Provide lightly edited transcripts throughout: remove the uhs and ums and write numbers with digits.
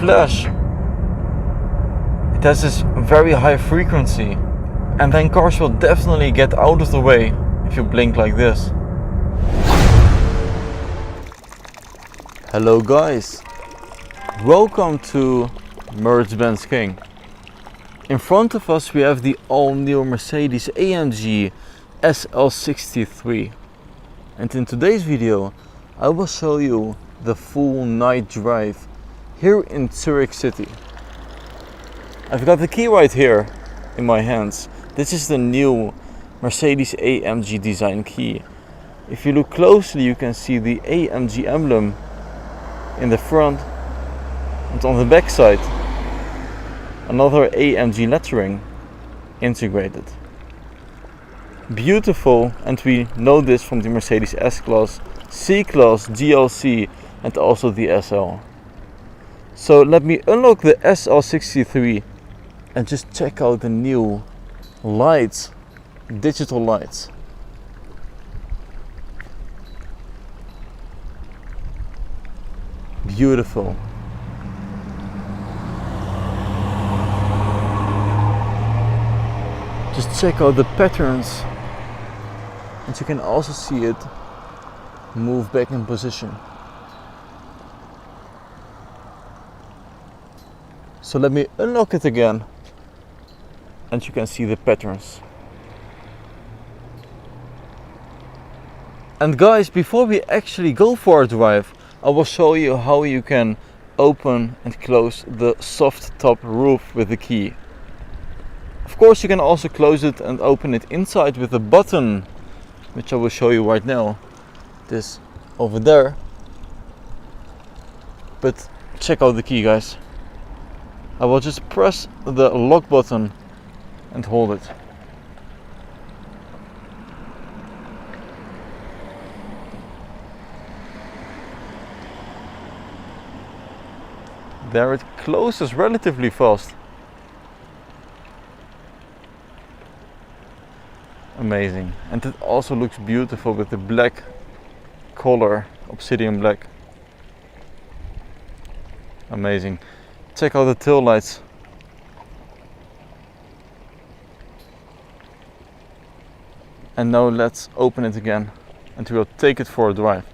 flash. It has this very high frequency, and then cars will definitely get out of the way if you blink like this. Hello guys, welcome to Mercedes-Benz King. In front of us we have the all-new Mercedes AMG SL63, and in today's video I will show you the full night drive here in Zurich City. I've got the key right here in my hands. This is the new Mercedes AMG design key. If you look closely you can see the AMG emblem in the front, and on the back side another AMG lettering integrated. Beautiful, and we know this from the Mercedes S-Class, C-Class, GLC and also the SL. So let me unlock the SL63 and just check out the new lights, digital lights. Beautiful. Just check out the patterns, and you can also see it move back in position. So let me unlock it again, and you can see the patterns. And guys, before we actually go for a drive, I will show you how you can open and close the soft top roof with the key. Of course you can also close it and open it inside with a button, which I will show you right now. This over there. But check out the key, guys. I will just press the lock button and hold it. There, it closes relatively fast. Amazing. And it also looks beautiful with the black color, obsidian black. Amazing. Check out the tail lights. And now let's open it again and we'll take it for a drive.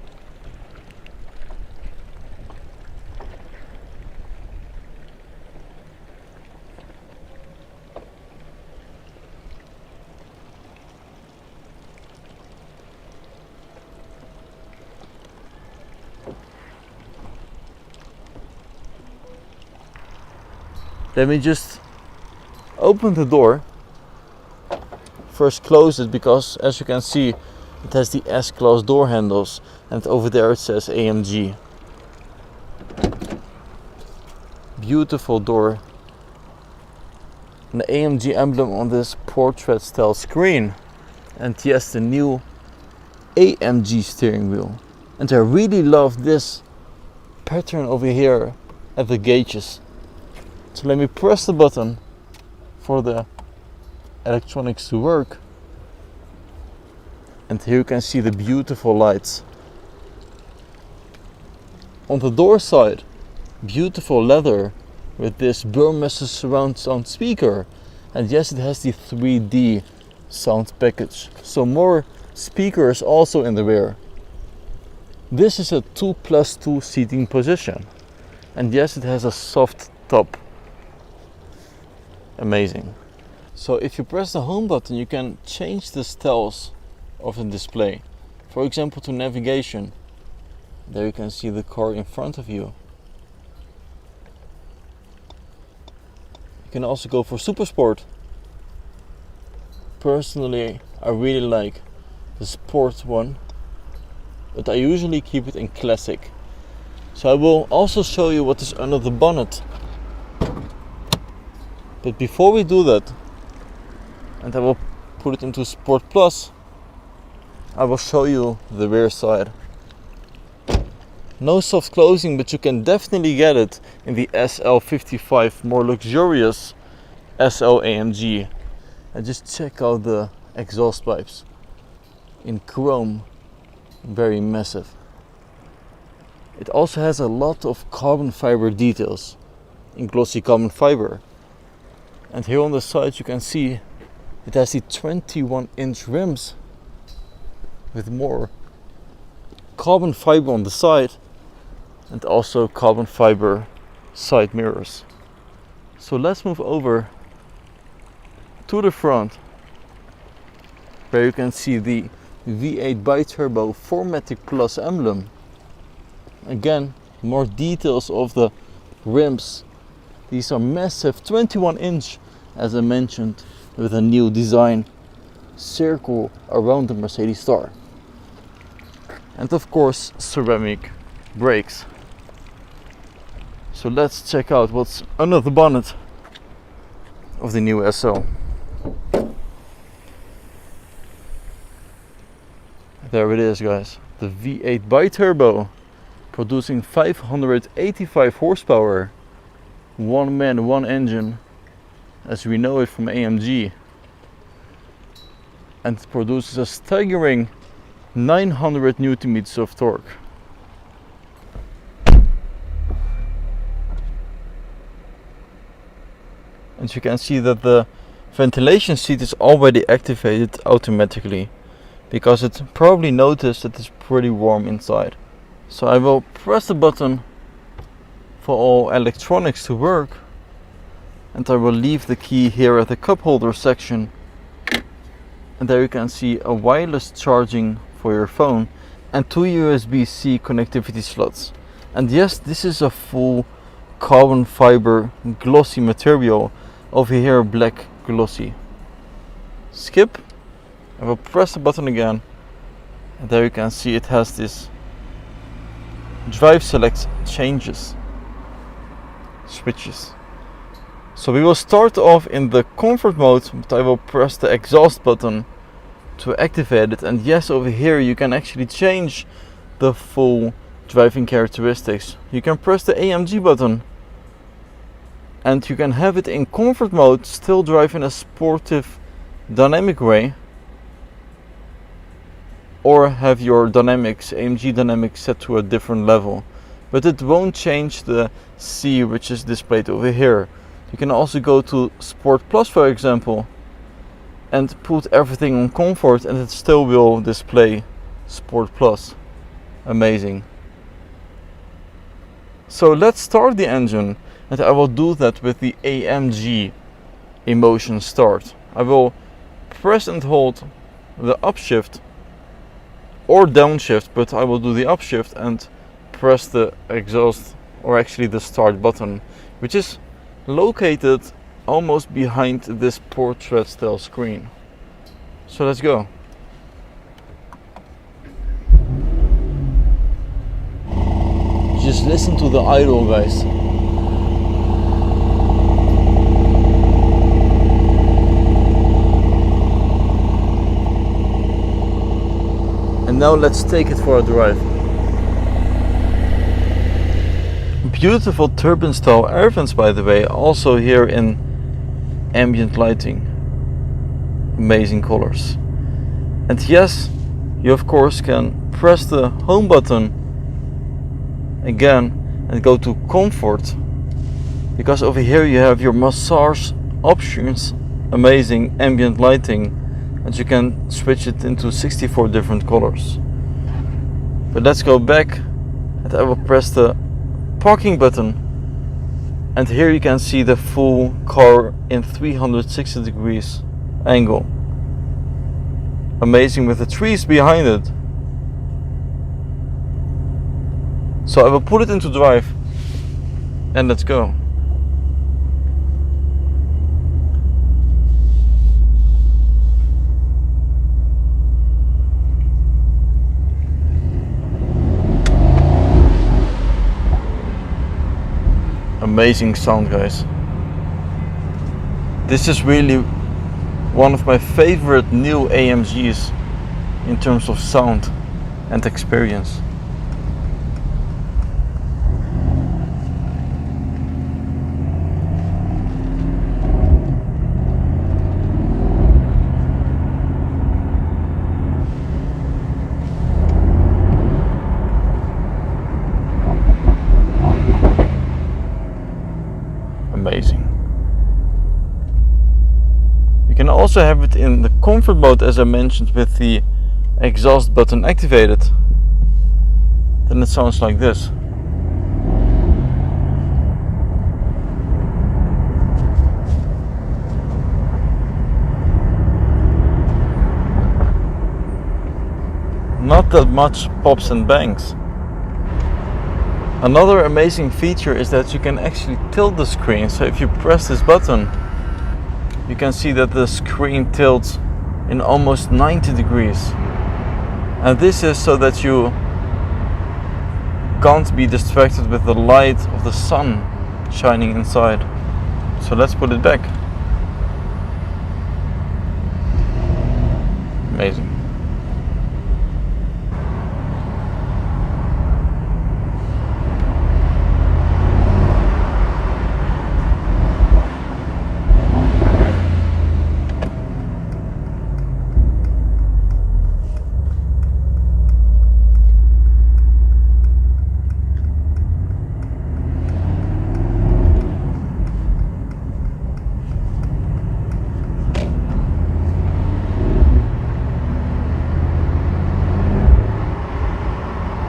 Let me just open the door. First close it, because as you can see it has the S-Class door handles, and over there it says AMG. Beautiful door. An AMG emblem on this portrait style screen, and yes, the new AMG steering wheel. And I really love this pattern over here at the gauges. So let me press the button for the electronics to work, and here you can see the beautiful lights. On the door side, beautiful leather with this Burmester surround sound speaker, and yes, it has the 3D sound package, so more speakers also in the rear. This is a 2+2 seating position, and yes, it has a soft top. Amazing. So if you press the home button you can change the styles of the display. For example, to navigation. There you can see the car in front of you. You can also go for Super Sport. Personally I really like the Sport one, but I usually keep it in Classic. So I will also show you what is under the bonnet. But before we do that, and I will put it into Sport Plus, I will show you the rear side. No soft closing, but you can definitely get it in the SL55 more luxurious SL AMG. And just check out the exhaust pipes in chrome, very massive. It also has a lot of carbon fiber details, in glossy carbon fiber. And here on the side you can see it has the 21-inch rims with more carbon fiber on the side and also carbon fiber side mirrors. So let's move over to the front, where you can see the V8 biturbo 4MATIC Plus emblem. Again, more details of the rims. These are massive 21-inch, as I mentioned, with a new design circle around the Mercedes star. And of course, ceramic brakes. So let's check out what's under the bonnet of the new SL. There it is, guys. The V8 biturbo, producing 585 horsepower. One man, one engine, as we know it from AMG. And it produces a staggering 900 Newton meters of torque. And you can see that the ventilation seat is already activated automatically, because it probably noticed that it's pretty warm inside. So I will press the button for all electronics to work, and I will leave the key here at the cup holder section. And there you can see a wireless charging for your phone and 2 USB-C connectivity slots. And yes, this is a full carbon fiber glossy material. Over here, black glossy. Skip. I will press the button again, and there you can see it has this drive select changes switches. So we will start off in the comfort mode, but I will press the exhaust button to activate it. And yes, over here you can actually change the full driving characteristics. You can press the AMG button and you can have it in comfort mode, still drive in a sportive dynamic way, or have your dynamics, AMG dynamics, set to a different level. But it won't change the C, which is displayed over here. You can also go to Sport Plus, for example, and put everything on comfort, and it still will display Sport Plus. Amazing. So let's start the engine, and I will do that with the AMG emotion start. I will press and hold the upshift or downshift, but I will do the upshift and press the exhaust, or actually the start button, which is located almost behind this portrait style screen. So let's go. Just listen to the idle, guys. And now let's take it for a drive. Beautiful turbine style air vents, by the way, also here in ambient lighting. Amazing colors. And yes, you of course can press the home button again and go to comfort, because over here you have your massage options. Amazing ambient lighting, and you can switch it into 64 different colors. But let's go back, and I will press the parking button, and here you can see the full car in 360 degrees angle. Amazing, with the trees behind it. So I will put it into drive, and let's go. Amazing sound, guys. This is really one of my favorite new AMGs in terms of sound and experience. also have it in the comfort mode, as I mentioned, with the exhaust button activated, then it sounds like this. Not that much pops and bangs. Another amazing feature is that you can actually tilt the screen. So if you press this button, you can see that the screen tilts in almost 90 degrees. And this is so that you can't be distracted with the light of the sun shining inside. So let's put it back. Amazing.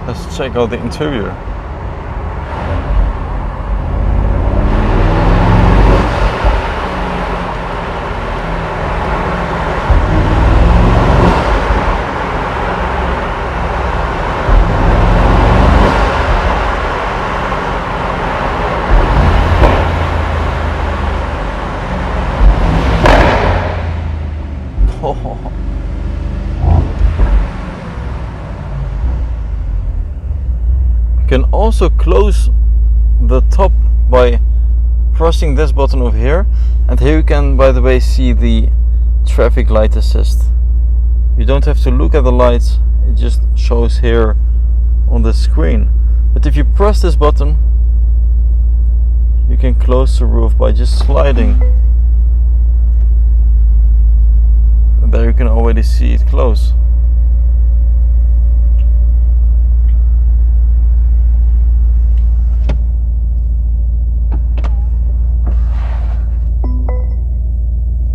Let's check out the interior. Oh. You can also close the top by pressing this button over here, and here you can, by the way, see the traffic light assist. You don't have to look at the lights, it just shows here on the screen. But if you press this button, you can close the roof by just sliding. And there you can already see it close.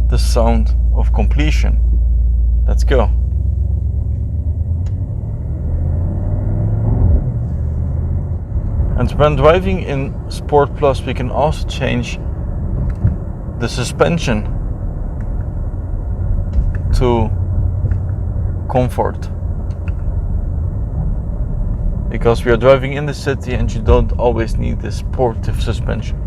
The sound of completion. Let's go. And when driving in Sport Plus, we can also change the suspension to comfort, because we are driving in the city and you don't always need this sportive suspension.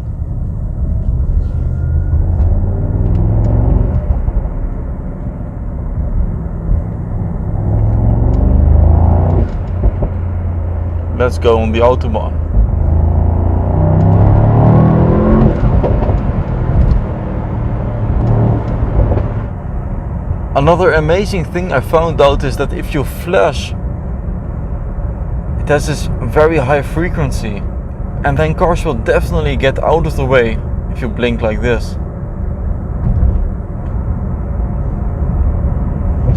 Let's go on the Autobahn. Another amazing thing I found out is that if you flash, it has this very high frequency, and then cars will definitely get out of the way if you blink like this.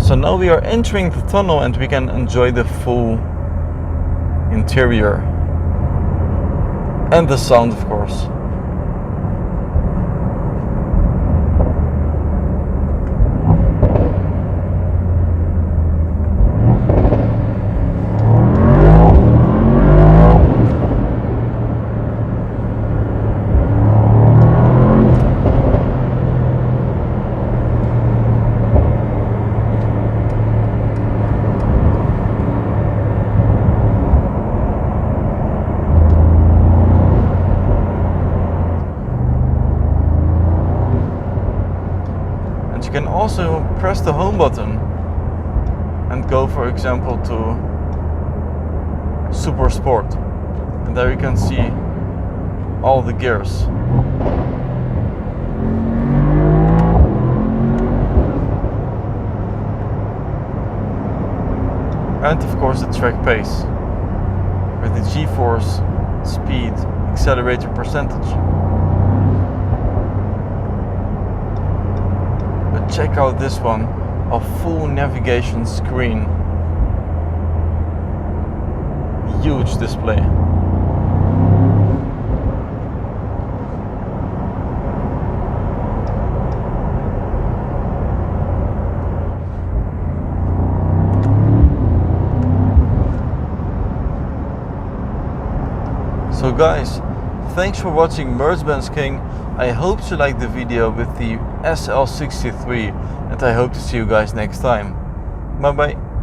So now we are entering the tunnel and we can enjoy the full interior and the sound, of course. You can also press the home button and go, for example, to Super Sport, and there you can see all the gears. And of course the track pace with the G-force, speed, accelerator percentage. But check out this one, a full navigation screen. Huge display. So guys, thanks for watching Mercedes-Benz King. I hope you liked the video with the SL63 and I hope to see you guys next time. Bye bye.